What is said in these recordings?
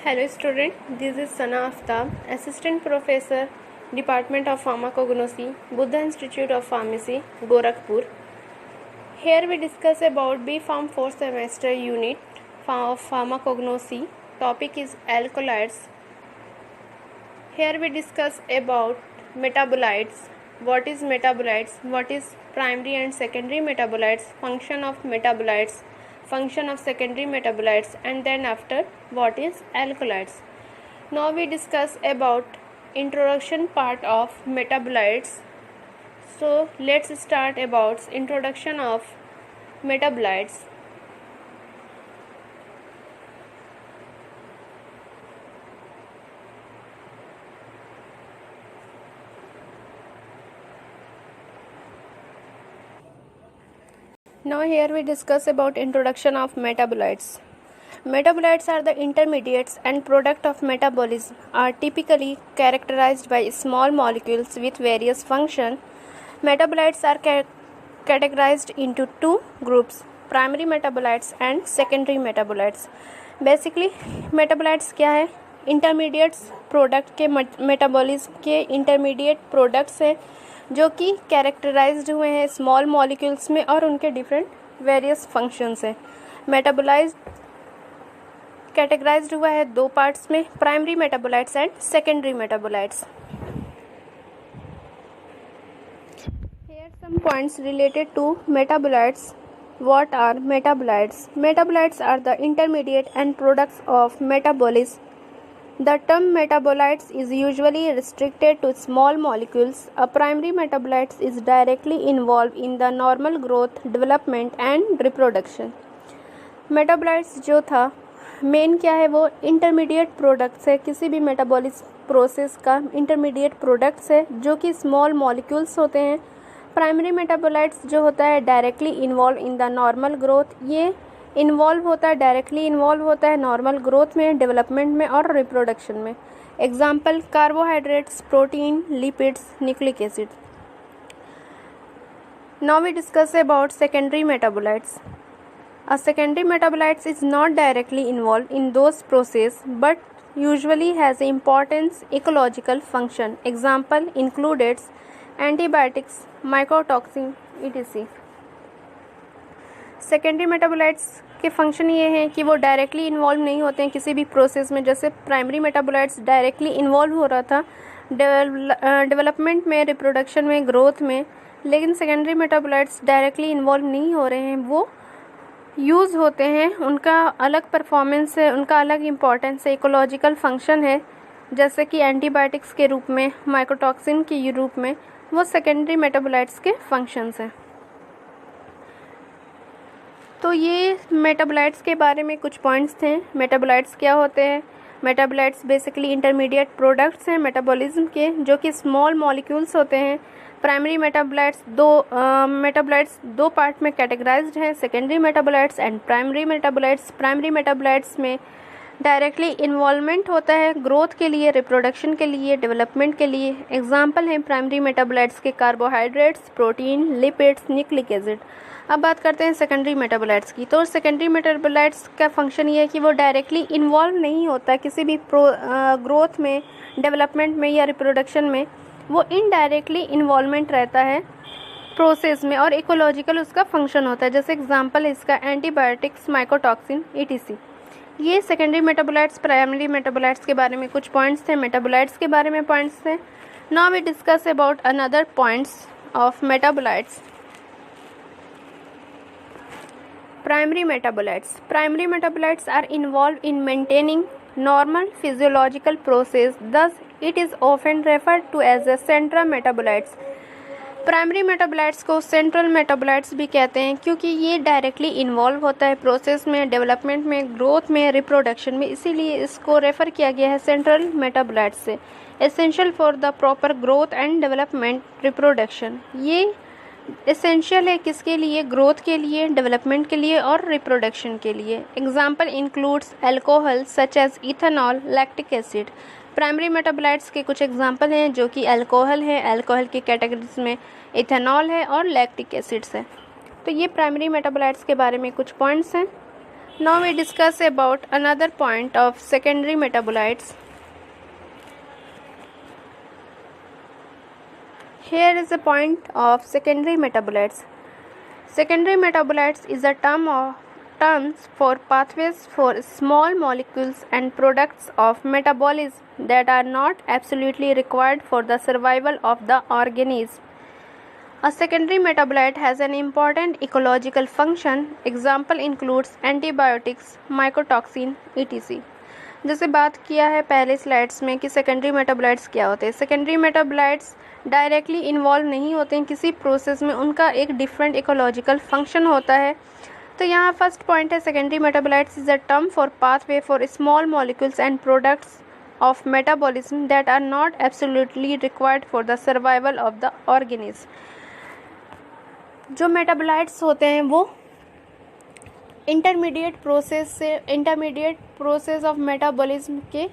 Hello student, this is Sana Aftab, Assistant Professor, Department of Pharmacognosy, Buddha Institute of Pharmacy, Gorakhpur. Here we discuss about B Pharm 4th semester unit of Pharmacognosy. Topic is alkaloids. Here we discuss about metabolites. What is metabolites? What is primary and secondary metabolites? Function of metabolites. Function of secondary metabolites, and then after what is alkaloids. Now we discuss about introduction part of metabolites. So let's start about introduction of metabolites. Now here we discuss about introduction of metabolites. Metabolites are the intermediates and product of metabolism, are typically characterized by small molecules with various function. Metabolites are categorized into two groups, primary metabolites and secondary metabolites. Basically metabolites क्या है? Intermediates product के metabolism के intermediate products हैं जो कि characterised हुए हैं small molecules में और उनके डिफरेंट वेरियस फंक्शंस हैं. मेटाबोलाइज कैटेगराइज्ड हुआ है दो पार्ट्स में, primary metabolites and secondary metabolites. Here some points related to metabolites. What are metabolites? Metabolites are the intermediate and products of metabolism. The term metabolites is usually restricted to small molecules. A primary metabolite is directly involved in the normal growth, development and reproduction. Metabolites जो था main क्या है, वो intermediate products है, किसी भी metabolic process का intermediate products है जो कि स्मॉल मॉलिक्यूल्स होते हैं. प्राइमरी मेटाबोलाइट्स जो होता है directly involve in the normal growth, ये डायरेक्टली इन्वॉल्व होता है नॉर्मल ग्रोथ में, डेवलपमेंट में और रिप्रोडक्शन में. Example carbohydrates, protein, lipids, nucleic acid. Now we discuss about secondary metabolites. A secondary metabolites is not directly involved in those processes but usually has importance ecological function. Example includes antibiotics, mycotoxin, etc. Secondary metabolites के function ये हैं कि वो directly involve नहीं होते हैं किसी भी प्रोसेस में. जैसे प्राइमरी मेटाबोलाइट्स डायरेक्टली इन्वॉल्व हो रहा था डेवलपमेंट में, रिप्रोडक्शन में, ग्रोथ में, लेकिन सेकेंडरी मेटाबोलाइट्स डायरेक्टली इन्वॉल्व नहीं हो रहे हैं, वो यूज़ होते हैं, उनका अलग परफॉर्मेंस है, उनका अलग इम्पॉर्टेंस है, इकोलॉजिकल फंक्शन है. जैसे कि एंटीबायोटिक्स के रूप में, माइकोटॉक्सिन के रूप में, वो सेकेंडरी मेटाबोलाइट्स के फंक्शंस हैं. तो ये मेटाबोलाइट्स के बारे में कुछ पॉइंट्स थे. मेटाबोलाइट्स क्या होते हैं? मेटाबोलाइट्स बेसिकली इंटरमीडिएट प्रोडक्ट्स हैं मेटाबॉलिज्म के जो कि स्मॉल मॉलिक्यूल्स होते हैं. प्राइमरी मेटाबोलाइट्स दो पार्ट में कैटेगराइज्ड हैं, secondary metabolites and primary metabolites. Primary metabolites में डायरेक्टली इन्वॉल्वमेंट होता है ग्रोथ के लिए, रिप्रोडक्शन के लिए, डेवलपमेंट के लिए. एग्जाम्पल हैं प्राइमरी मेटाबोलाइट्स के carbohydrates, protein, lipids, nucleic acid. अब बात करते हैं सेकेंडरी मेटाबोलाइट्स की. तो सेकेंडरी मेटाबोलाइट्स का फंक्शन ये है कि वो डायरेक्टली इन्वॉल्व नहीं होता किसी भी ग्रोथ में, डेवलपमेंट में या रिप्रोडक्शन में. वो इनडायरेक्टली इन्वॉल्वमेंट रहता है प्रोसेस में और इकोलॉजिकल उसका फंक्शन होता है. जैसे एग्जांपल है इसका एंटीबायोटिक्स, माइकोटॉक्सिन, etc. ये सेकेंडरी मेटाबोलाइट्स. प्राइमरी मेटाबोलाइट्स के बारे में कुछ पॉइंट्स थे, मेटाबोलाइट्स के बारे में पॉइंट्स थे. Now we discuss about another points of metabolites. Primary metabolites. Primary metabolites are involved in maintaining normal physiological process. Thus, it is often referred to as the central metabolites. Primary metabolites को central metabolites भी कहते हैं क्योंकि ये directly involve होता है process में, development में, ग्रोथ में, रिप्रोडक्शन में, इसीलिए इसको रेफर किया गया है सेंट्रल मेटाबोलाइट्स से. Essential for the proper growth and development, reproduction. ये एसेंशियल है किसके लिए? ग्रोथ के लिए, डेवलपमेंट के लिए और रिप्रोडक्शन के लिए. Example includes alcohol such as ethanol, lactic acid. Primary metabolites के कुछ एग्जाम्पल हैं जो कि अल्कोहल है, अल्कोहल की कैटेगरीज में इथेनॉल है और लैक्टिक एसिड्स है. तो ये प्राइमरी मेटाबोलाइट्स के बारे में कुछ पॉइंट्स हैं. Now we discuss about another point of secondary metabolites. Here is a point of secondary metabolites. Secondary metabolites is a terms for pathways for small molecules and products of metabolism that are not absolutely required for the survival of the organism. A secondary metabolite has an important ecological function. Example includes antibiotics, mycotoxin, etc. जैसे बात किया है पहले slides में कि secondary metabolites क्या होते हैं. सेकेंडरी मेटाबोलाइट्स डायरेक्टली इन्वॉल्व नहीं होते हैं किसी प्रोसेस में, उनका एक डिफरेंट इकोलॉजिकल फंक्शन होता है. तो यहाँ फर्स्ट पॉइंट है secondary metabolites is a term for pathway for small molecules and products of metabolism that are not absolutely required for the survival of the organism. जो metabolites होते हैं वो intermediate process of metabolism के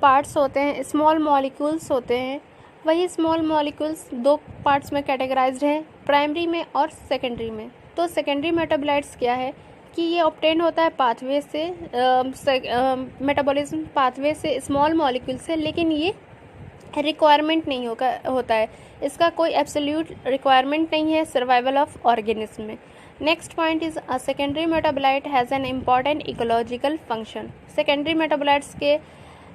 parts होते हैं, small molecules होते हैं. वही स्मॉल मॉलिक्यूल्स दो पार्ट्स में कैटेगराइज्ड हैं, प्राइमरी में और सेकेंडरी में. तो सेकेंडरी मेटाबोलाइट्स क्या है कि ये ऑब्टेन होता है पाथवे से, मेटाबॉलिज्म पाथवे से स्मॉल मॉलिक्यूल से, लेकिन ये रिक्वायरमेंट नहीं होता है, इसका कोई एब्सोल्यूट रिक्वायरमेंट नहीं है सर्वाइवल ऑफ ऑर्गेनिज्म में. Next point is a secondary metabolite has an important ecological function. Secondary metabolites के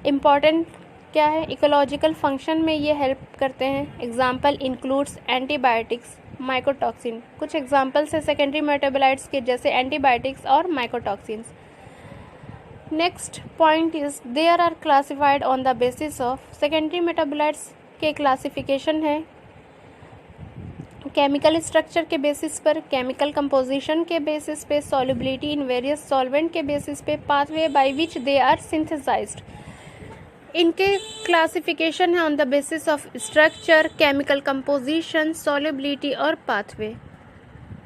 इम्पॉर्टेंट क्या है, इकोलॉजिकल फंक्शन में ये हेल्प करते हैं. Example includes antibiotics, mycotoxin. कुछ एग्जाम्पल्स है सेकेंडरी मेटाबोलाइट्स के जैसे एंटीबायोटिक्स और mycotoxins. Next point is there are classified on the basis of. Secondary metabolites के क्लासिफिकेशन है केमिकल स्ट्रक्चर के बेसिस पर, केमिकल कंपोजिशन के बेसिस पे, सॉल्युबिलिटी इन वेरियस सॉल्वेंट के बेसिस पे, pathway by which they are synthesised. इनके classification है on the basis of structure, chemical composition, solubility और पाथवे.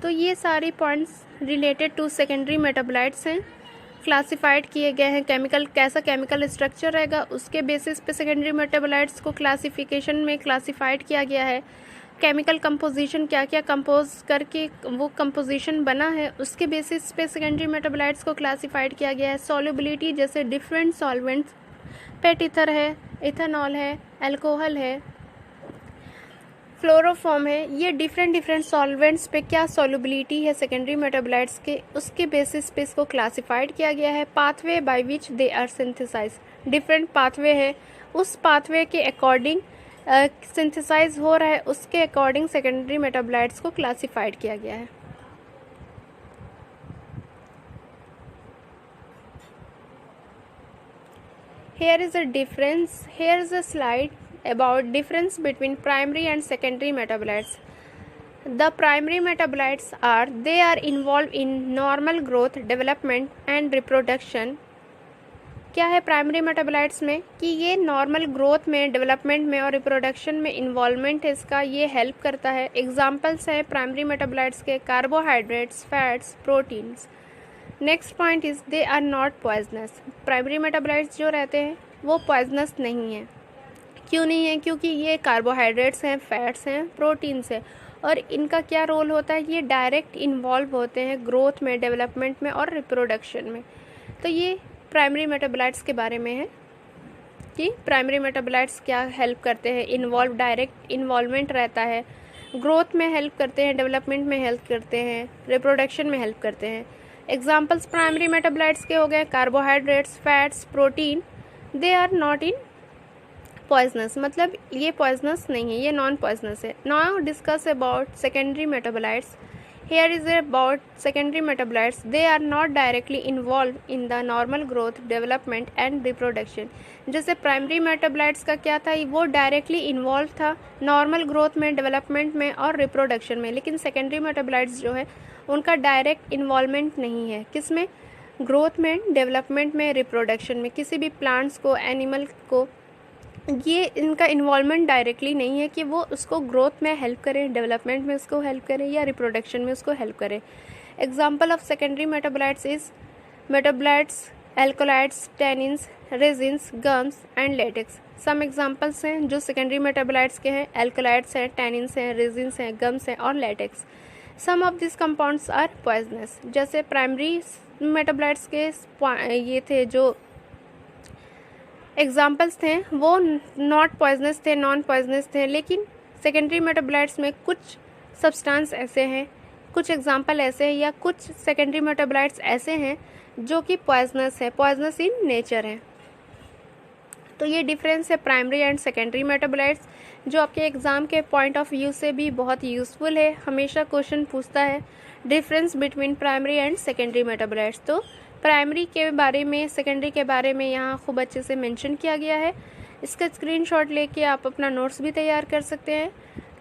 तो ये सारे points related to secondary metabolites हैं, क्लासिफाइड किए गए हैं. कैसा केमिकल स्ट्रक्चर रहेगा उसके बेसिस पे सेकेंडरी मेटाबोलाइट्स को क्लासिफिकेशन में क्लासिफाइड किया गया है. केमिकल कंपोजिशन क्या क्या कंपोज करके वो कंपोजिशन बना है उसके बेसिस पे सेकेंडरी मेटाबोलाइट्स को क्लासिफाइड किया गया है. सॉल्युबिलिटी जैसे डिफरेंट सॉल्वेंट्स, पेट ईथर है, इथेनॉल है, अल्कोहल है, फ्लोरोफॉर्म है, ये डिफरेंट सॉल्वेंट्स पे क्या सॉल्युबिलिटी है सेकेंडरी मेटाबोलाइट्स के, उसके बेसिस पे इसको क्लासिफाइड किया गया है. Pathway by which they are synthesise, different pathway है, उस पाथवे के अकॉर्डिंग सिंथेसाइज हो रहा है, उसके अकॉर्डिंग सेकेंडरी मेटाबोलाइट्स को क्लासिफाइड किया गया है. Here is a slide about difference between primary and secondary metabolites. The primary metabolites they are involved in normal growth, development and reproduction. क्या है प्राइमरी मेटाबोलाइट्स में कि ये नॉर्मल ग्रोथ में, डेवलपमेंट में और रिप्रोडक्शन में इन्वॉल्वमेंट है इसका, ये हेल्प करता है. एग्जाम्पल्स हैं प्राइमरी मेटाबोलाइट्स के carbohydrates, fats, proteins. Next point is they are not poisonous. Primary metabolites जो रहते हैं वो पॉइजनस नहीं है. क्यों नहीं है? क्योंकि ये कार्बोहाइड्रेट्स हैं, फैट्स हैं, प्रोटीन्स हैं, और इनका क्या रोल होता है, ये डायरेक्ट इन्वॉल्व होते हैं ग्रोथ में, डेवलपमेंट में और रिप्रोडक्शन में. तो ये प्राइमरी मेटाबोलाइट्स के बारे में है कि प्राइमरी मेटाबोलाइट्स क्या हेल्प करते हैं. डायरेक्ट इन्वॉल्वमेंट रहता है, ग्रोथ में हेल्प करते हैं, डेवलपमेंट में हेल्प करते हैं, रिप्रोडक्शन में हेल्प करते हैं. एग्जाम्पल्स प्राइमरी मेटाबोलाइट्स के हो गए carbohydrates, fats, protein. They are not in poisonous, मतलब ये पॉइजनस नहीं है, ये नॉन पॉइजनस है. Now discuss about secondary metabolites. Here is about secondary metabolites. They are not directly involved in the normal growth, development and reproduction. जैसे primary metabolites का क्या था, वो डायरेक्टली इन्वॉल्व था नॉर्मल ग्रोथ में, डेवलपमेंट में और रिप्रोडक्शन में. लेकिन सेकेंडरी मेटाबोलाइट्स जो है उनका डायरेक्ट इन्वॉल्वमेंट नहीं है. किसमें? ग्रोथ में, डेवलपमेंट में, रिप्रोडक्शन में. किसी भी प्लांट्स को, एनिमल को ये इनका इन्वॉल्वमेंट डायरेक्टली नहीं है कि वो उसको ग्रोथ में हेल्प करें, डेवलपमेंट में उसको हेल्प करें या रिप्रोडक्शन में उसको हेल्प करें. Example of secondary metabolites is metabolites, alkaloids, tannins, resins, gums and latex. Some examples हैं जो सेकेंडरी मेटाबोलाइट्स के हैं. एल्कोलाइड्स हैं, टेनिन्स हैं, रेजिन्स हैं, गम्स हैं और latex. Some of this compounds are poisonous. जैसे प्राइमरी मेटाबोलाइट्स के ये थे जो एग्जाम्पल्स थे वो नॉट पॉइजनस थे, नॉन पॉइजनस थे, लेकिन सेकेंडरी मेटाबोलाइट्स में कुछ सब्सटेंस ऐसे हैं, कुछ एग्जाम्पल ऐसे हैं या कुछ सेकेंडरी मेटाबोलाइट्स ऐसे हैं जो कि पॉइजनस है, पॉइजनस इन नेचर है। तो ये डिफरेंस है प्राइमरी एंड सेकेंडरी मेटाबोलाइट्स, जो आपके एग्जाम के पॉइंट ऑफ व्यू से भी बहुत यूजफुल है। हमेशा क्वेश्चन पूछता है difference between primary and secondary metabolites. तो प्राइमरी के बारे में, सेकेंडरी के बारे में यहाँ खूब अच्छे से मेंशन किया गया है। इसका स्क्रीनशॉट लेके आप अपना नोट्स भी तैयार कर सकते हैं।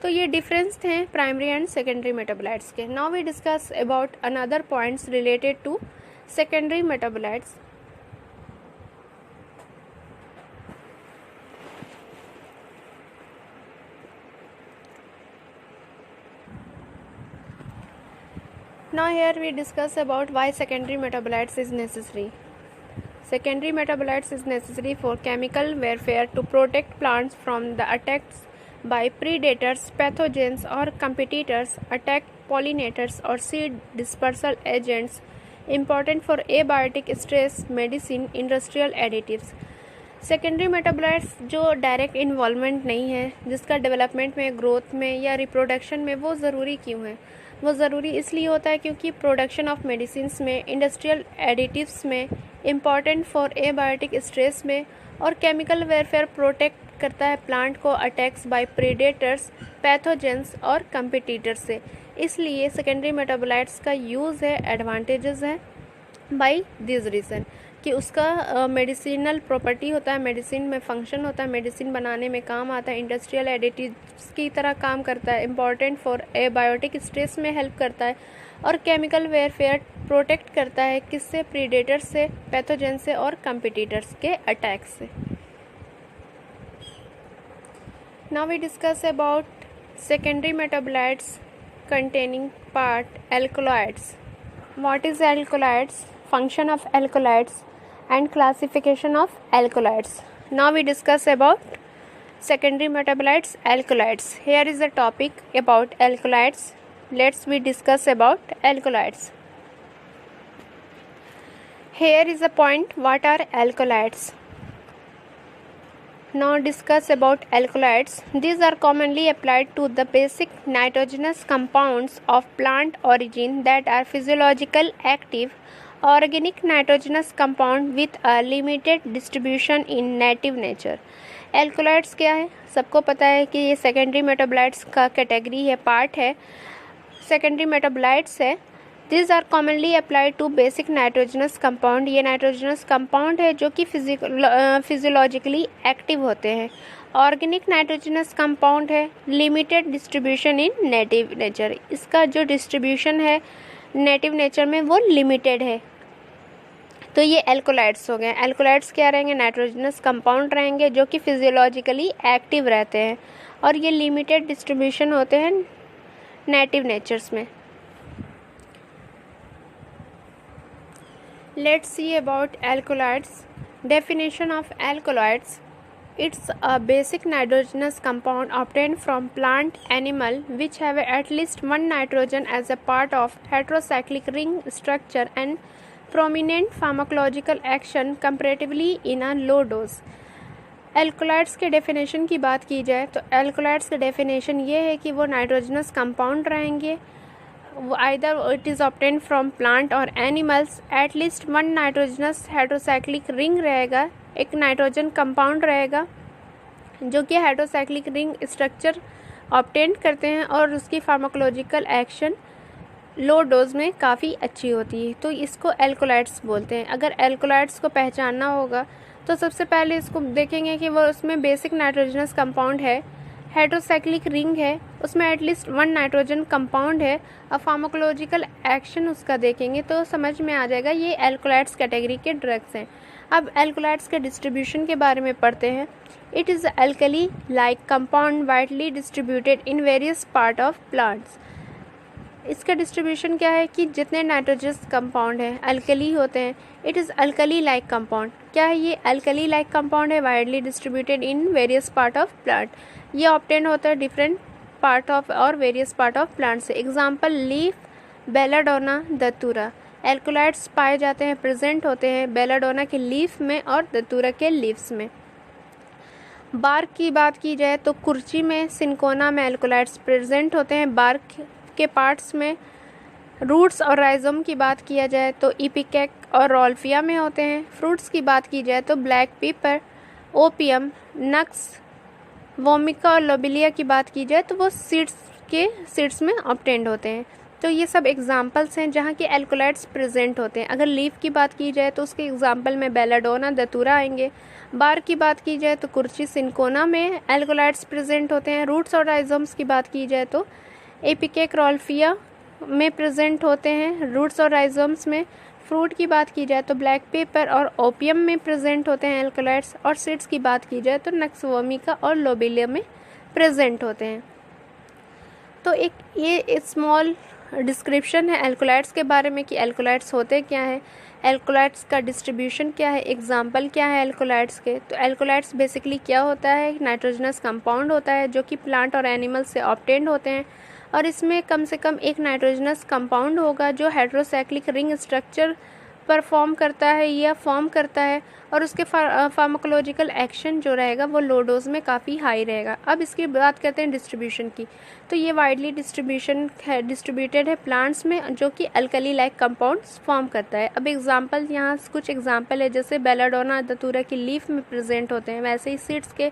तो ये डिफरेंस थे प्राइमरी एंड सेकेंडरी मेटाबोलाइट्स के। Now we discuss about another points related to secondary metabolites. Now here we discuss about why secondary metabolites is necessary. Secondary metabolites is necessary for chemical warfare to protect plants from the attacks by predators, pathogens or competitors, attack pollinators or seed dispersal agents, important for abiotic stress, medicine, industrial additives. Secondary metabolites जो direct involvement नहीं है, जिसका development में, growth में या reproduction में, वो ज़रूरी क्यों है? वो ज़रूरी इसलिए होता है क्योंकि प्रोडक्शन ऑफ मेडिसिन्स में, इंडस्ट्रियल एडिटिव्स में, इम्पॉर्टेंट फॉर एबायोटिक स्ट्रेस में और केमिकल वेरफेयर प्रोटेक्ट करता है प्लांट को अटैक्स बाय प्रेडेटर्स, पैथोजेंस और कंपिटिटर्स से। इसलिए सेकेंडरी मेटाबोलाइट्स का यूज़ है, एडवांटेजेस हैं बाय दिस रीज़न कि उसका मेडिसिनल प्रॉपर्टी होता है, मेडिसिन में फंक्शन होता है, मेडिसिन बनाने में काम आता है, इंडस्ट्रियल एडिटिव्स की तरह काम करता है, इम्पॉर्टेंट फॉर एबायोटिक स्ट्रेस में हेल्प करता है और केमिकल वेरफेयर प्रोटेक्ट करता है किससे? प्रीडेटर्स से, पैथोजेन से और कंपिटिटर्स के अटैक से। Now we discuss about secondary metabolites containing part alkaloids. What is alkaloids? Function of alkaloids and classification of alkaloids. Now we discuss about secondary metabolites, alkaloids. Here is the topic about alkaloids. Let's we discuss about alkaloids. Here is the point, what are alkaloids? Now discuss about alkaloids. These are commonly applied to the basic nitrogenous compounds of plant origin that are physiological active organic nitrogenous compound with a limited distribution in native nature. alkaloids क्या है? सबको पता है कि ये secondary metabolites का category है, part है, सेकेंडरी मेटाबोलाइट्स है। These are commonly applied to basic nitrogenous compound. ये नाइट्रोजनस कंपाउंड है जो कि फिजियोलॉजिकली एक्टिव होते हैं। ऑर्गेनिक नाइट्रोजनस कंपाउंड है, limited distribution in native nature. इसका जो डिस्ट्रीब्यूशन है नेटिव नेचर में वो लिमिटेड है। तो ये एल्कोलाइड्स हो गए। एल्कोलाइड्स क्या रहेंगे? नाइट्रोजनस कंपाउंड रहेंगे जो कि फिजियोलॉजिकली एक्टिव रहते हैं और ये लिमिटेड डिस्ट्रीब्यूशन होते हैं नेटिव नेचर्स में। Let's see about alkaloids. Definition of alkaloids. It's a basic nitrogenous compound obtained from plant animal which have at least one nitrogen as a part of heterocyclic ring structure and prominent pharmacological action comparatively in a low dose. Alkaloids के definition की बात की जाए तो alkaloids के definition ये है कि वो नाइट्रोजनस कंपाउंड रहेंगे, either it is obtained from plant or animals, at least one nitrogenous heterocyclic ring रहेगा, एक नाइट्रोजन कंपाउंड रहेगा जो कि हेटेरोसाइक्लिक रिंग स्ट्रक्चर ऑब्टेन करते हैं और उसकी फार्माकोलॉजिकल एक्शन लो डोज में काफ़ी अच्छी होती है। तो इसको एल्कोलाइड्स बोलते हैं। अगर एल्कोलाइड्स को पहचानना होगा तो सबसे पहले इसको देखेंगे कि वो उसमें बेसिक नाइट्रोजनस कंपाउंड है, हेटेरोसाइक्लिक रिंग है, उसमें एटलीस्ट वन नाइट्रोजन कंपाउंड है। अब फार्माकोलॉजिकल एक्शन उसका देखेंगे तो समझ में आ जाएगा ये एल्कोलाइड्स कैटेगरी के ड्रग्स हैं। अब एल्कोलाइड्स के डिस्ट्रीब्यूशन के बारे में पढ़ते हैं। It is alkali like compound widely distributed in various part of plants. इसका डिस्ट्रीब्यूशन क्या है कि जितने नाइट्रोजनस कंपाउंड हैं अल्कली होते हैं। It is alkali like compound. क्या है ये? अल्कली लाइक कंपाउंड है, widely distributed in various part of plant. ये ऑब्टेन होता है डिफरेंट पार्ट ऑफ और वेरियस पार्ट ऑफ प्लांट से। Example leaf, belladonna, दतूरा। एल्कोलाइड्स पाए जाते हैं, प्रेजेंट होते हैं बेलाडोना के लीफ में और दतूरा के लीव्स में। बार्क की बात की जाए तो कुर्ची में, सिनकोना में एल्कोलाइड्स प्रेजेंट होते हैं बार्क के पार्ट्स में। रूट्स और राइजोम की बात किया जाए तो इपिकेक और रोल्फिया में होते हैं। फ्रूट्स की बात की जाए तो ब्लैक पेपर, ओपियम, नक्स, वोमिका और लोबिलिया की बात की जाए तो वो सीड्स में ऑब्टेन्ड होते हैं। तो ये सब एग्जाम्पल्स हैं जहाँ के एल्कोलाइड्स प्रेजेंट होते हैं। अगर लीफ की बात की जाए तो उसके एग्जाम्पल में बेलाडोना, दतूरा आएंगे। बार्क की बात की जाए तो कुर्ची, सिनकोना में एल्कोलाइड्स प्रेजेंट होते हैं। रूट्स और राइजोम्स की बात की जाए तो एपिकेक, रोल्फिया में प्रेजेंट होते हैं रूट्स और राइजोम्स में। फ्रूट की बात की जाए तो ब्लैक पेपर और ओपियम में प्रेजेंट होते हैं एल्कोलाइड्स, और सीड्स की बात की जाए तो नक्स, वोमिका और लोबिलिया में प्रेजेंट होते हैं। तो एक ये स्मॉल डिस्क्रिप्शन है एल्कोलाइड्स के बारे में कि एल्कोलाइड्स होते क्या हैं, एल्कोलाइड्स का डिस्ट्रीब्यूशन क्या है, एग्जाम्पल क्या है एल्कोलाइड्स के। तो एल्कोलाइड्स बेसिकली क्या होता है, नाइट्रोजनस कंपाउंड होता है जो कि प्लांट और एनिमल से ऑब्टेन्ड होते हैं, और इसमें कम से कम एक नाइट्रोजनस कंपाउंड होगा जो हेटेरोसाइक्लिक रिंग स्ट्रक्चर परफॉर्म करता है या फॉर्म करता है, और उसके फार्माकोलॉजिकल एक्शन जो रहेगा वो लो डोज में काफ़ी हाई रहेगा। अब इसकी बात करते हैं डिस्ट्रीब्यूशन की। तो ये वाइडली डिस्ट्रीब्यूटेड है प्लांट्स में जो कि अल्कली लाइक कंपाउंड्स फॉर्म करता है। अब एग्जांपल, यहाँ कुछ एग्जांपल है, जैसे बेलाडोना, दतूरा की लीफ में प्रेजेंट होते हैं, वैसे ही सीड्स के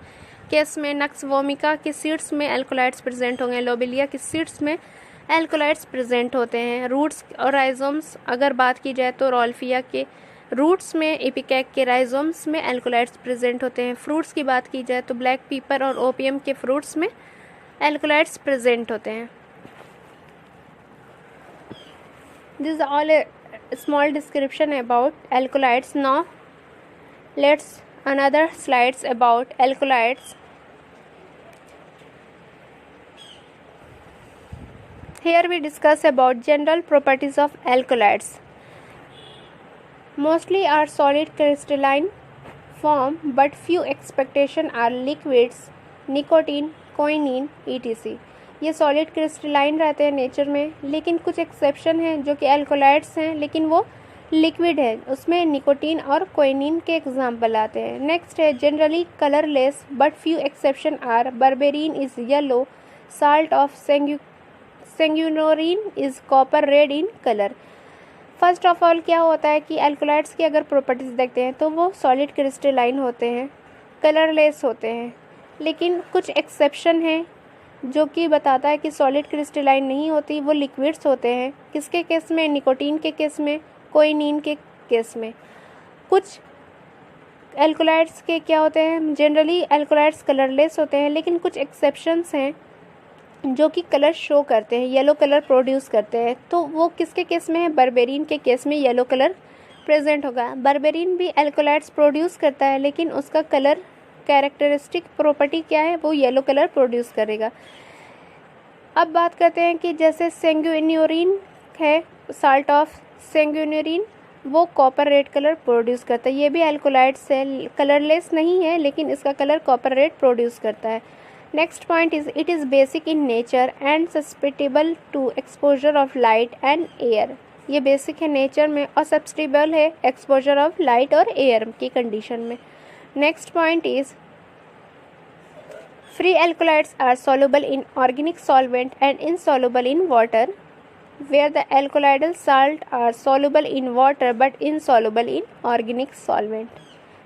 केस में नक्स वोमिका के सीड्स में एल्कोलाइड्स प्रेजेंट होंगे, लोबिलिया के सीड्स में एल्कोलाइड्स प्रेजेंट होते हैं। रूट्स और राइजोम्स अगर बात की जाए तो रोल्फिया के रूट्स में, एपिकैक के राइजोम्स में एल्कोलाइड्स प्रेजेंट होते हैं। फ्रूट्स की बात की जाए तो ब्लैक पेपर और ओपियम के फ्रूट्स में एल्कोलाइड्स प्रेजेंट होते हैं। This is all A small description about alkaloids. Now let's another slides about alkaloids. Here we discuss about general properties of alkaloids. Mostly are solid crystalline form, but few expectation are liquids, nicotine, quinine, etc. ये solid crystalline रहते हैं nature में, लेकिन कुछ exception हैं जो कि alkaloids हैं लेकिन वो लिक्विड है, उसमें निकोटीन और क्विनिन के एग्जाम्पल आते हैं। नेक्स्ट है generally colourless but few exception are berberine is yellow, salt of sanguinarine is copper red in colour. First of all क्या होता है कि एल्कोलाइड्स की अगर प्रॉपर्टीज देखते हैं तो वो सॉलिड क्रिस्टलाइन होते हैं, कलरलेस होते हैं, लेकिन कुछ एक्सेप्शन है जो कि बताता है कि सॉलिड क्रिस्टलाइन नहीं होती, वो लिक्विड्स होते हैं। किसके केस में, निकोटीन के केस में, क्विनिन के केस में। कुछ एल्कोलाइड्स के क्या होते हैं, जनरली एल्कोलाइड्स कलरलेस होते हैं, लेकिन कुछ एक्सेप्शंस हैं जो कि कलर शो करते हैं, येलो कलर प्रोड्यूस करते हैं। तो वो किसके केस में है, बर्बेरिन के केस में येलो कलर प्रेजेंट होगा। बर्बेरिन भी एल्कोलाइड्स प्रोड्यूस करता है, लेकिन उसका कलर कैरेक्टरिस्टिक प्रॉपर्टी क्या है, वो येलो कलर प्रोड्यूस करेगा। अब बात करते हैं कि जैसे सेंगुइनोरिन है, साल्ट ऑफ सेंगुइनोरिन, वो कॉपर रेड कलर प्रोड्यूस करता है। ये भी एल्कोलाइड्स है, कलरलेस नहीं है, लेकिन इसका कलर कॉपर रेड प्रोड्यूस करता है। Next point is it is basic in nature and susceptible to exposure of light and air. ये बेसिक है नेचर में और सस्टेबल है एक्सपोजर ऑफ लाइट और एयर की कंडीशन में। Next point is free alkaloids are soluble in organic solvent and insoluble in water, where the alkaloidal salt are soluble in water but insoluble in organic solvent.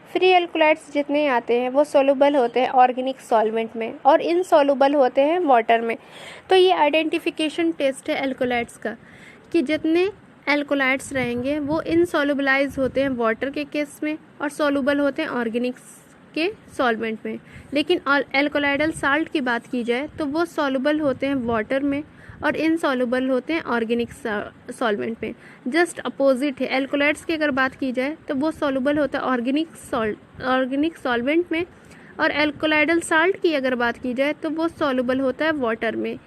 Free alkaloids जितने आते हैं वो soluble होते हैं organic solvent में और इनसोलूबल होते हैं वाटर में। तो ये आइडेंटिफिकेशन टेस्ट है एल्कोलाइड्स का कि जितने एल्कोलाइड्स रहेंगे वो इनसोलुबलाइज होते हैं वाटर के केस में और सोलूबल होते हैं ऑर्गेनिक्स के सॉल्वेंट में। लेकिन एल्कोलाइडल साल्ट की बात की जाए तो वो सॉल्युबल होते हैं वाटर में और इनसॉल्युबल होते हैं ऑर्गेनिक सॉल्वेंट में। जस्ट अपोजिट है, एल्कोलाइड्स की अगर बात की जाए तो वो सॉल्युबल होता है ऑर्गेनिक सॉल्वेंट में, और एल्कोलाइडल साल्ट की अगर बात की जाए तो वो सॉल्युबल होता है वाटर में,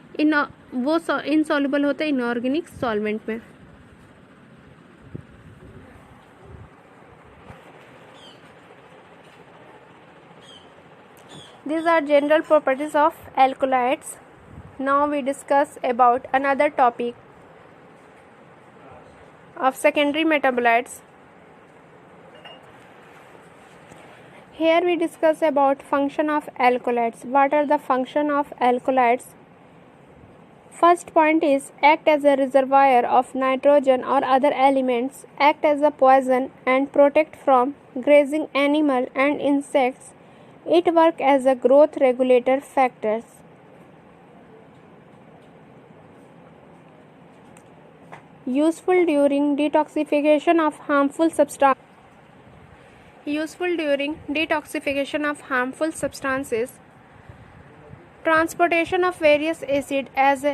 वो इनसॉल्युबल होता है इनऑर्गेनिक सॉल्वेंट में। These are general properties of alkaloids. Now we discuss about another topic. of secondary metabolites. Here we discuss about function of alkaloids. What are the function of alkaloids? First point is act as a reservoir of nitrogen or other elements, act as a poison and protect from grazing animal and insects. It work as a growth regulator factors. Useful during detoxification of harmful substances. Useful during detoxification of harmful substances. Transportation of various acids as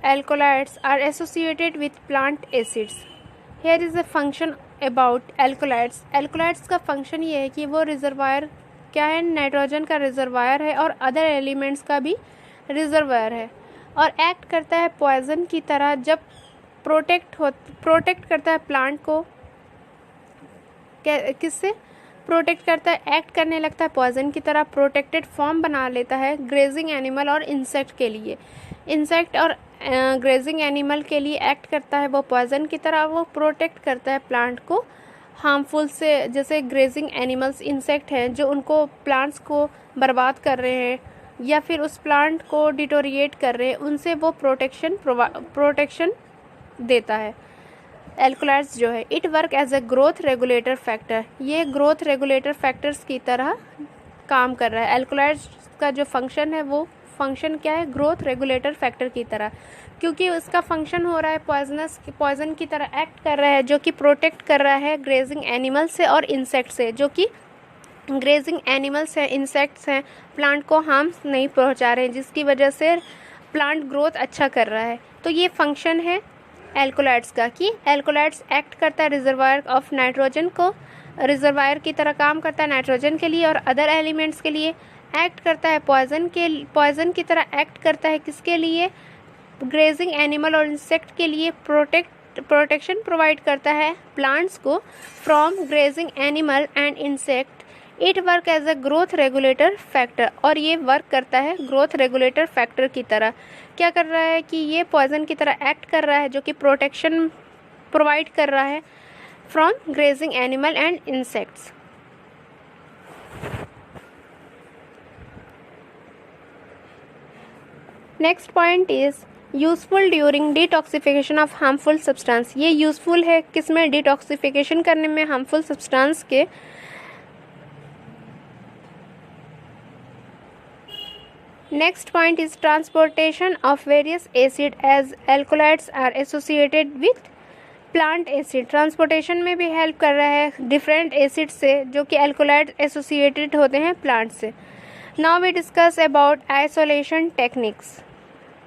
alkaloids are associated with plant acids. Here is a function about alkaloids. Alkaloids का function ये है कि वो reservoir क्या है, nitrogen का reservoir है और अदर एलिमेंट्स का भी रिजर्वायर है और एक्ट करता है पॉइजन की तरह जब प्रोटेक्ट करता है प्लांट को। किससे प्रोटेक्ट करता है? एक्ट करने लगता है पॉइजन की तरह, प्रोटेक्टेड फॉर्म बना लेता है ग्रेजिंग एनिमल और इंसेक्ट के लिए। इंसेक्ट और ग्रेजिंग एनिमल के लिए एक्ट करता है वो पॉइजन की तरह, वो प्रोटेक्ट करता है प्लांट को हार्मफुल से। जैसे ग्रेजिंग एनिमल्स इंसेक्ट हैं जो उनको प्लांट्स को बर्बाद कर रहे हैं या फिर उस प्लांट को डिटोरिएट कर रहे हैं, उनसे वो प्रोटेक्शन देता है एल्कलॉइड्स जो है। It work as a growth regulator factor, ये ग्रोथ रेगुलेटर फैक्टर्स की तरह काम कर रहा है। एल्कलॉइड्स का जो फंक्शन है वो फंक्शन क्या है? ग्रोथ रेगुलेटर फैक्टर की तरह, क्योंकि उसका फंक्शन हो रहा है पॉइजन की तरह एक्ट कर रहा है जो कि प्रोटेक्ट कर रहा है ग्रेजिंग एनिमल से और इंसेक्ट से। जो कि ग्रेजिंग एनिमल्स हैं, इंसेक्ट्स हैं, प्लांट को हार्म नहीं पहुंचा रहे हैं, जिसकी वजह से प्लांट ग्रोथ अच्छा कर रहा है। तो ये फंक्शन है एल्कलॉइड्स का कि एल्कलॉइड्स एक्ट करता है रिजर्वायर ऑफ नाइट्रोजन को, रिजर्वायर की तरह काम करता है नाइट्रोजन के लिए और अदर एलिमेंट्स के लिए। एक्ट करता है पॉइजन की तरह एक्ट करता है किसके लिए? ग्रेजिंग एनिमल और इंसेक्ट के लिए। प्रोटेक्शन प्रोवाइड करता है प्लांट्स को from grazing animal and insect. It work as a growth regulator factor, और ये वर्क करता है ग्रोथ रेगुलेटर फैक्टर की तरह। क्या कर रहा है कि ये पॉइजन की तरह एक्ट कर रहा है जो कि प्रोटेक्शन प्रोवाइड कर रहा है from grazing animal and insects. Next point is useful during detoxification of harmful substance. ये यूजफुल है किसमें? डिटॉक्सिफिकेशन करने में हार्मफुल सब्सटेंस के। Next point is transportation of various acid as alkaloids are associated with plant acid. Transportation में भी help कर रहा है डिफरेंट एसिड से जो कि एल्कोलाइड एसोसिएटेड होते हैं प्लांट से। Now we discuss about isolation techniques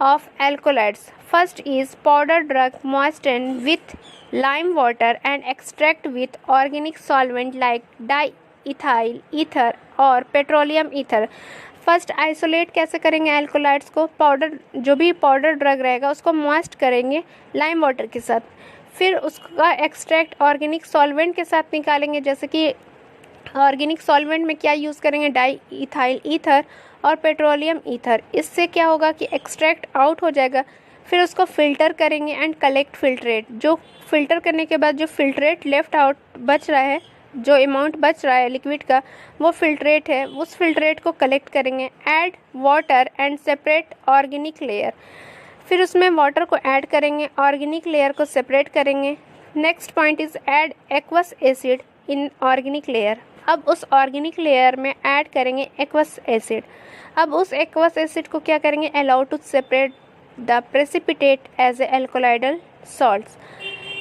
of alkaloids. First is powder drug moisten with lime water and extract with organic solvent like diethyl ether और पेट्रोलियम ईथर। फर्स्ट आइसोलेट कैसे करेंगे alkaloids को? जो भी powder drug रहेगा उसको moist करेंगे lime water के साथ, फिर उसका एक्सट्रैक्ट ऑर्गेनिक सॉल्वेंट के साथ निकालेंगे। जैसे कि ऑर्गेनिक सॉल्वेंट में क्या यूज़ करेंगे? डाई इथाइल ईथर और पेट्रोलियम ईथर। इससे क्या होगा कि एक्सट्रैक्ट आउट हो जाएगा। फिर उसको फिल्टर करेंगे एंड कलेक्ट फिल्ट्रेट। जो फिल्टर करने के बाद जो फिल्ट्रेट लेफ्ट आउट बच रहा है, जो अमाउंट बच रहा है लिक्विड का, वो फिल्ट्रेट है, उस फिल्ट्रेट को कलेक्ट करेंगे। Add water and separate organic layer. फिर उसमें वाटर को ऐड करेंगे, ऑर्गेनिक लेयर को सेपरेट करेंगे। Next point is add aqueous acid in organic layer. अब उस ऑर्गेनिक लेयर में ऐड करेंगे एक्वस एसिड। अब उस एक्वस एसिड को क्या करेंगे? Allow to separate the precipitate as a alkaloidal salts.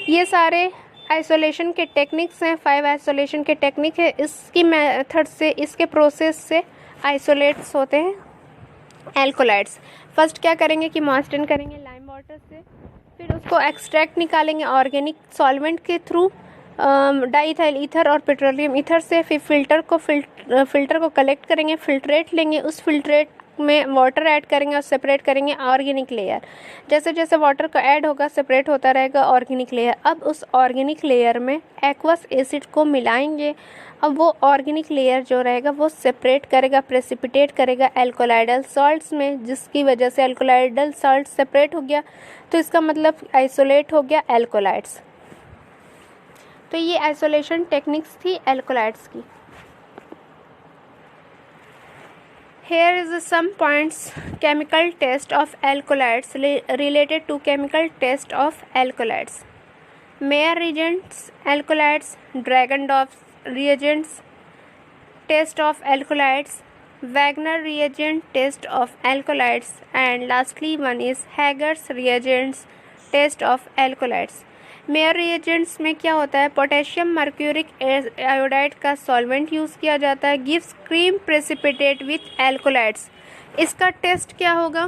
ये सारे आइसोलेशन के टेक्निक्स हैं, 5 आइसोलेशन के टेक्निक है। इसकी मेथड से, इसके प्रोसेस से आइसोलेट्स होते हैं एल्कोलाइड्स। फर्स्ट क्या करेंगे कि मॉइस्टन करेंगे लाइम वाटर से, फिर उसको एक्सट्रैक्ट निकालेंगे ऑर्गेनिक सॉल्वेंट के थ्रू डाईइथाइल ईथर और पेट्रोलियम ईथर से। फिर फिल्टर को कलेक्ट करेंगे, फिल्ट्रेट लेंगे, उस फिल्ट्रेट में वाटर ऐड करेंगे और सेपरेट करेंगे ऑर्गेनिक लेयर। जैसे जैसे वाटर का ऐड होगा सेपरेट होता रहेगा ऑर्गेनिक लेयर। अब उस ऑर्गेनिक लेयर में एक्वस एसिड को मिलाएंगे। अब वो ऑर्गेनिक लेयर जो रहेगा वो सेपरेट करेगा, प्रेसिपिटेट करेगा एल्कोलाइडल सॉल्ट्स में, जिसकी वजह से एल्कोलाइडल सॉल्ट सेपरेट हो गया। तो इसका मतलब आइसोलेट हो गया एल्कोलाइड्स। तो ये आइसोलेशन टेक्निक्स थी एल्कोलाइड्स की। Here is some points chemical test of alkaloids related to chemical test of alkaloids. Mayer reagents, alkaloids, Dragendorf reagents, test of alkaloids, Wagner reagent test of alkaloids, and lastly one is Hager's reagents test of alkaloids. Mayor reagents में क्या होता है, potassium mercuric iodide का solvent use किया जाता है, gives cream precipitate with alkaloids. इसका test क्या होगा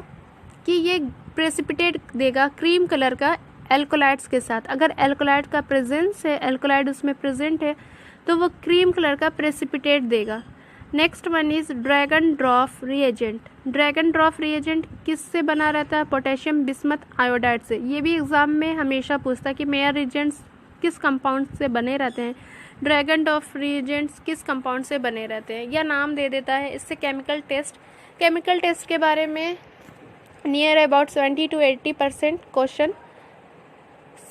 कि ये प्रेसिपिटेट देगा क्रीम कलर का एल्कोलाइड्स के साथ। अगर एल्कोलाइड का प्रेजेंस है, एल्कोलाइड उसमें प्रेजेंट है, तो वो क्रीम कलर का प्रेसिपिटेट देगा। Next one is Dragendorff reagent. Dragendorff reagent किससे बना रहता है, पोटेशियम बिस्मथ आयोडाइड से। ये भी एग्जाम में हमेशा पूछता है कि मेयर रिएजेंट्स किस कंपाउंड से बने रहते हैं, ड्रैगनड्रॉफ रिएजेंट्स किस कंपाउंड से बने रहते हैं, या नाम दे देता है। इससे केमिकल टेस्ट के बारे में near about 70 to 80% question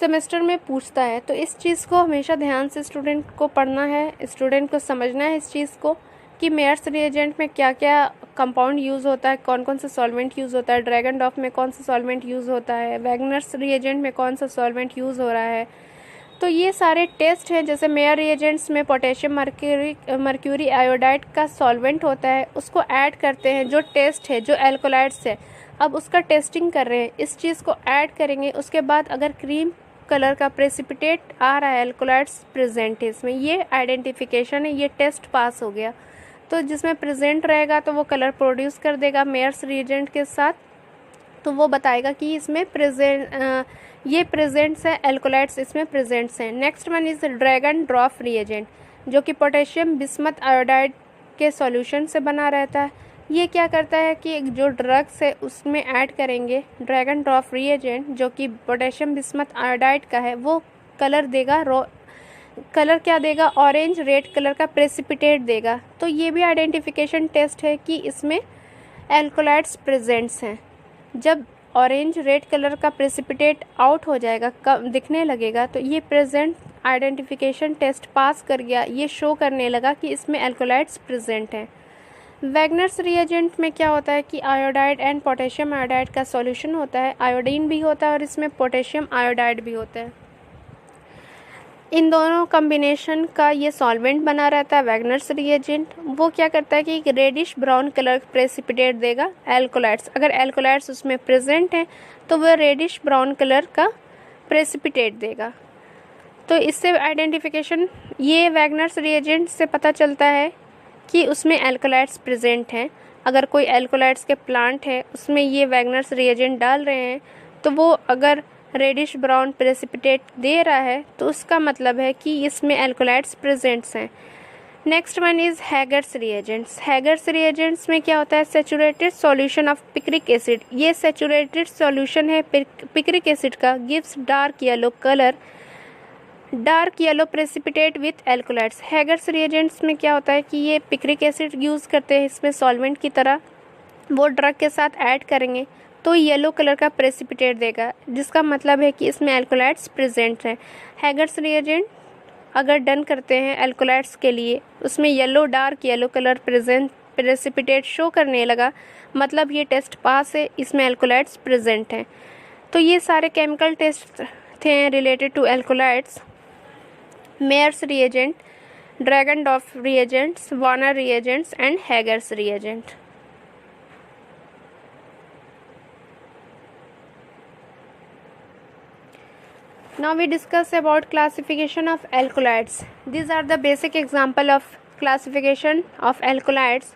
semester में पूछता है। तो इस चीज़ को हमेशा ध्यान से स्टूडेंट को पढ़ना है, स्टूडेंट को समझना है इस चीज़ को कि मेयर्स रिएजेंट में क्या क्या कंपाउंड यूज़ होता है, कौन कौन सा सॉल्वेंट यूज़ होता है, ड्रैगनडॉर्फ में कौन सा सॉल्वेंट यूज़ होता है, वैगनर्स रिएजेंट में कौन सा सॉल्वेंट यूज़ हो रहा है। तो ये सारे टेस्ट हैं। जैसे मेयर रिएजेंट्स में पोटेशियम मर्क्यूरी आयोडाइड का सॉल्वेंट होता है, उसको ऐड करते हैं। जो टेस्ट है, जो एल्कोलाइड्स है, अब उसका टेस्टिंग कर रहे हैं, इस चीज़ को ऐड करेंगे। उसके बाद अगर क्रीम कलर का प्रेसिपिटेट आ रहा है, एल्कोलाइड्स प्रेजेंट है इसमें, ये आइडेंटिफिकेशन है, ये टेस्ट पास हो गया। तो जिसमें प्रेजेंट रहेगा तो वो कलर प्रोड्यूस कर देगा मेयर्स रिएजेंट के साथ, तो वो बताएगा कि इसमें ये प्रेजेंट्स है, एल्कोलाइड्स इसमें प्रेजेंट्स हैं। Next one is Dragendorff reagent, जो कि पोटेशियम बिस्मथ आयोडाइड के सॉल्यूशन से बना रहता है। ये क्या करता है कि जो ड्रग्स है उसमें ऐड करेंगे ड्रैगनड्रॉफ रिएजेंट, जो कि पोटेशियम बिस्मथ आयोडाइड का है, वो कलर देगा, कलर क्या देगा, ऑरेंज रेड कलर का प्रेसिपिटेट देगा। तो ये भी आइडेंटिफिकेशन टेस्ट है कि इसमें एल्कोलाइड्स प्रेजेंट्स हैं। जब ऑरेंज रेड कलर का प्रेसिपिटेट आउट हो जाएगा, दिखने लगेगा, तो ये प्रेजेंट आइडेंटिफिकेशन टेस्ट पास कर गया, ये शो करने लगा कि इसमें एल्कोलाइड्स प्रेजेंट हैं। वैगनर्स रिएजेंट में क्या होता है कि आयोडाइड एंड पोटेशियम आयोडाइड का सॉल्यूशन होता है, आयोडीन भी होता है और इसमें पोटेशियम आयोडाइड भी होता है। इन दोनों कॉम्बिनेशन का ये सॉल्वेंट बना रहता है वैगनर्स रिएजेंट। वो क्या करता है कि रेडिश ब्राउन कलर प्रेसिपिटेट देगा एल्कोलाइड्स। अगर एल्कोलाइड्स उसमें प्रेजेंट हैं तो वह रेडिश ब्राउन कलर का प्रेसिपिटेट देगा। तो इससे आइडेंटिफिकेशन, ये वैगनर्स रिएजेंट से पता चलता है कि उसमें एल्कोलाइड्स प्रेजेंट हैं। अगर कोई एल्कोलाइड्स के प्लांट है उसमें ये वैगनर्स रिएजेंट डाल रहे हैं, तो वो अगर रेडिश ब्राउन प्रेसिपिटेट दे रहा है तो उसका मतलब है कि इसमें एल्कोलाइड्स प्रेजेंट्स हैं। Next one is Hager's reagents. Hager's reagents में क्या होता है, saturated solution of picric acid. ये सैचुरेटेड सॉल्यूशन है पिक्रिक एसिड का, gives dark yellow colour, dark yellow precipitate with alkaloids. Hager's reagents में क्या होता है कि ये पिक्रिक एसिड यूज़ करते हैं इसमें सॉल्वेंट की तरह, वो ड्रग के साथ ऐड करेंगे तो येलो कलर का प्रेसिपिटेट देगा, जिसका मतलब है कि इसमें एल्कोलाइड्स प्रेजेंट हैं। हैगर्स रिएजेंट अगर डन करते हैं एल्कोलाइड्स के लिए, उसमें yellow, dark yellow colour precipitate show करने लगा, मतलब ये टेस्ट पास है, इसमें एल्कोलाइड्स प्रेजेंट हैं। तो ये सारे केमिकल टेस्ट थे related to alkaloids, Mayer's reagent, Dragendorff reagents, Warner reagents and Hager's reagent. Now we discuss about classification of alkaloids. These are the basic example of classification of alkaloids.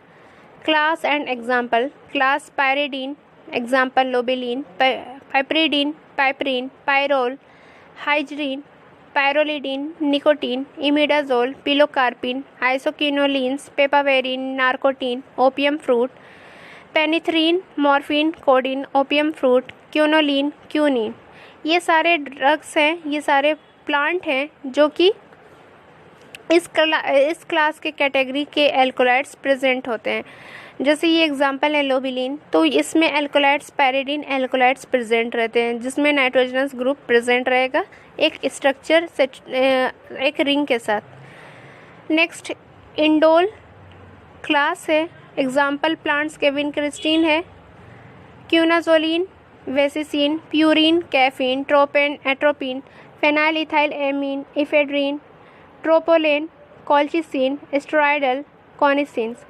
Class and example. Class pyridine, example lobeline, piperidine, piperine, pyrrole, hydrine, pyrrolidine, nicotine, imidazole, pilocarpine, isoquinolines, papaverine, narcotine, opium fruit, penethrin, morphine, codeine, opium fruit, quinoline, quinine। ये सारे drugs हैं, ये सारे plant हैं जो कि इस class के कैटेगरी के एल्कोलाइड्स प्रेजेंट होते हैं। जैसे ये एग्जांपल है लोबिलिन, तो इसमें एल्कोलाइड्स पैरिडीन एल्कोलाइड्स प्रेजेंट रहते हैं जिसमें नाइट्रोजनस ग्रुप प्रेजेंट रहेगा एक स्ट्रक्चर से एक रिंग के साथ। नेक्स्ट इंडोल क्लास है, एग्जांपल प्लांट्स के विनक्रिस्टीन है, quinazoline, vasicine, purine, caffeine, tropane, atropine, phenyl ethyl amine, ephedrine, tropolone, colchicine, steroidal, connicins.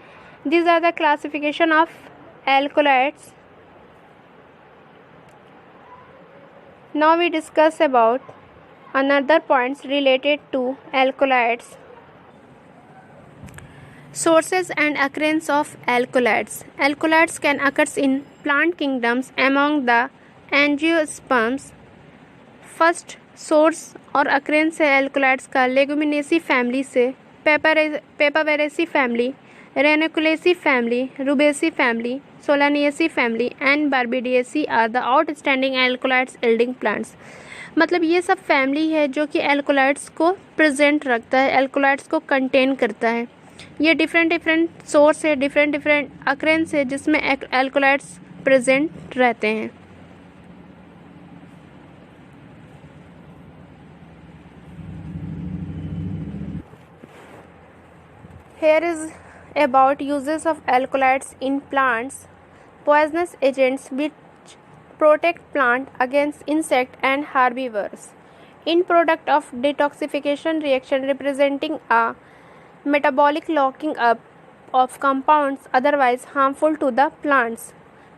These are the classification of alkaloids. Now we discuss about another points related to alkaloids. Sources and occurrence of alkaloids. Alkaloids can occur in plant kingdoms among the angiosperms. First source और occurrence है alkaloids का Leguminosae family से, Papaveraceae family, Ranunculaceae family, Rubiaceae family, Solanaceae family and Berberidaceae are the outstanding alkaloids yielding plants. मतलब ये सब family है जो कि एल्कोलाइड्स को प्रेजेंट रखता है, एल्कोलाइड्स को कंटेन करता है। ये डिफरेंट सोर्स है, डिफरेंट अक्रेंस है जिसमें एल्कोलाइड्स प्रेजेंट रहते हैं। Here is about uses of alkaloids in plants. Poisonous agents which protect plant against insect and herbivores. In product of detoxification reaction representing a metabolic locking up of compounds otherwise harmful to the plants.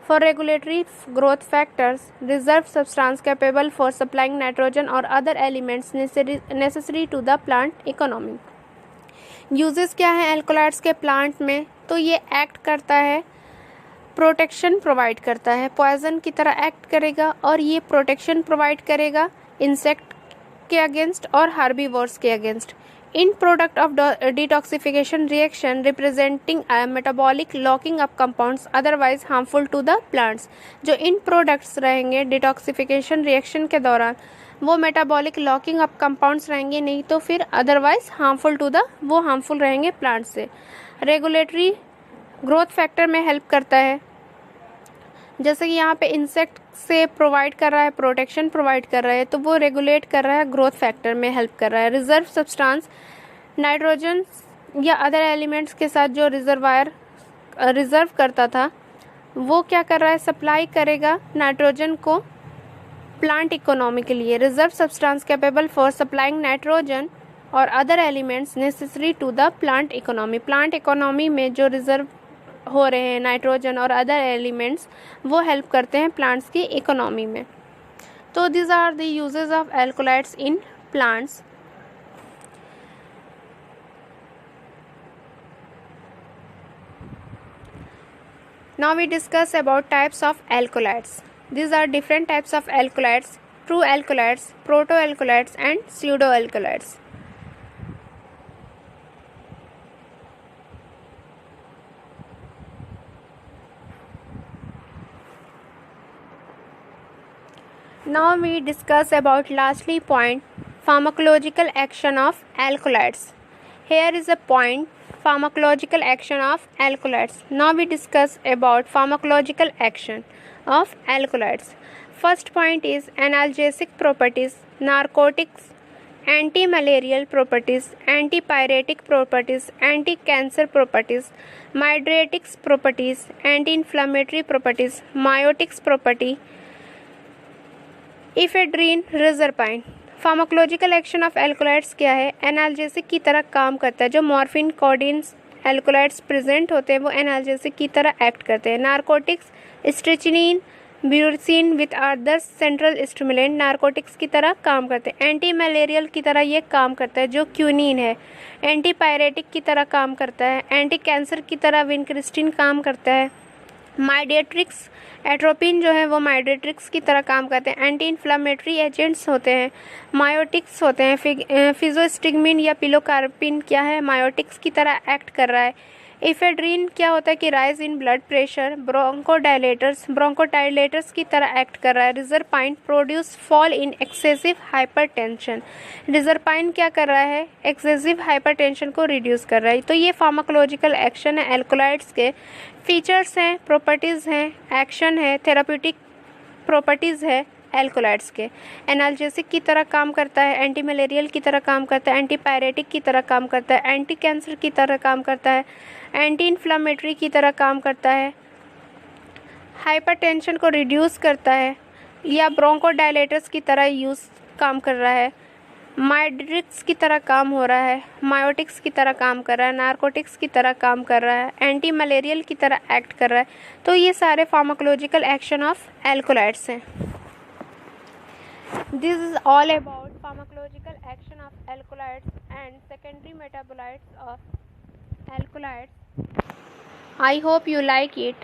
For regulatory growth factors, reserve substance capable for supplying nitrogen or other elements necessary to the plant economy. Uses क्या है alkaloids के plant में? तो ये act करता है, protection provide करता है, पॉइजन की तरह एक्ट करेगा और ये प्रोटेक्शन प्रोवाइड करेगा इंसेक्ट के अगेंस्ट और हार्बीवोर्स के against. In product of detoxification reaction representing metabolic locking up compounds otherwise harmful to the plants. जो इन प्रोडक्ट्स रहेंगे डिटॉक्सिफिकेशन रिएक्शन के दौरान वो मेटाबॉलिक लॉकिंग अप कंपाउंड्स रहेंगे, नहीं तो फिर अदरवाइज हार्मफुल रहेंगे प्लांट से। रेगुलेटरी ग्रोथ फैक्टर में हेल्प करता है, जैसे कि यहाँ पे इंसेक्ट से प्रोवाइड कर रहा है, प्रोटेक्शन प्रोवाइड कर रहा है, तो वो रेगुलेट कर रहा है, ग्रोथ फैक्टर में हेल्प कर रहा है। रिजर्व सब्सटेंस नाइट्रोजन या अदर एलिमेंट्स के साथ जो रिजर्व करता था वो क्या कर रहा है, सप्लाई करेगा नाइट्रोजन को प्लांट इकोनॉमी के लिए। Reserve substance capable for supplying nitrogen और other elements necessary to the plant economy. Plant economy में जो रिजर्व हो रहे हैं नाइट्रोजन और अदर एलिमेंट्स वो हेल्प करते हैं प्लांट्स की इकोनॉमी में। तो this are the uses of alkaloids in plants. Now we discuss about types of alkaloids. These are different types of alkaloids: true alkaloids, protoalkaloids and pseudoalkaloids. Now we discuss about lastly point pharmacological action of alkaloids. Here is a point pharmacological action of alkaloids. Now we discuss about pharmacological action of alkaloids. First point is analgesic properties, narcotics, anti-malarial properties, antipyretic properties, anti-cancer properties, mydriatics properties, anti-inflammatory properties, myotics property, ephedrine, reserpine. Pharmacological action of alkaloids क्या है? Analgesic की तरह काम करता है। जो morphine codeine alkaloids present होते हैं वो एनाल्जेसिक की तरह एक्ट करते हैं। Narcotics strychnine, brucine with other central stimulant narcotics की तरह काम करते हैं। एंटी मलेरियल की तरह ये काम करता है जो क्यूनिन है। एंटीपायरेटिक की तरह काम करता है। एंटी कैंसर की तरह विनक्रिस्टिन काम करता है। माइडेट्रिक्स एट्रोपिन जो है वो माइडेट्रिक्स की तरह काम करते हैं। एंटी इन्फ्लामेटरी एजेंट्स होते हैं। मायोटिक्स होते हैं। फिजोस्टिगमिन या पिलोकार्पिन क्या है? मायोटिक्स की तरह एक्ट कर रहा है। इफेड्रीन क्या होता है कि rise in blood pressure. Bronchodilators की तरह एक्ट कर रहा है। Reserpine produce fall in excessive hypertension. Reserpine क्या कर रहा है, एक्सेसिव हाइपरटेंशन को रिड्यूस कर रहा है। तो ये फार्माकोलॉजिकल एक्शन है एल्कोलाइड्स के। फीचर्स हैं, प्रॉपर्टीज़ हैं, एक्शन है, थेराप्यूटिक प्रॉपर्टीज़ है एल्कोलाइड्स के। एनाल्जेसिक की तरह काम करता है, एंटी मलेरियल की तरह काम करता है, एंटी पायरेटिक की तरह काम करता है, एंटी कैंसर की तरह काम करता है, एंटी इन्फ्लामेटरी की तरह काम करता है, हाइपरटेंशन को रिड्यूस करता है, या ब्रोंकोडायलेटर्स की तरह काम कर रहा है, माइड्रिक्स की तरह काम हो रहा है, मायोटिक्स की तरह काम कर रहा है, नारकोटिक्स की तरह काम कर रहा है, एंटी मलेरियल की तरह एक्ट कर रहा है। तो ये सारे फार्माकोलॉजिकल एक्शन ऑफ एल्कोलाइड्स हैं। This is all about pharmacological action of alkaloids and secondary metabolites of alkaloids. I hope you like it.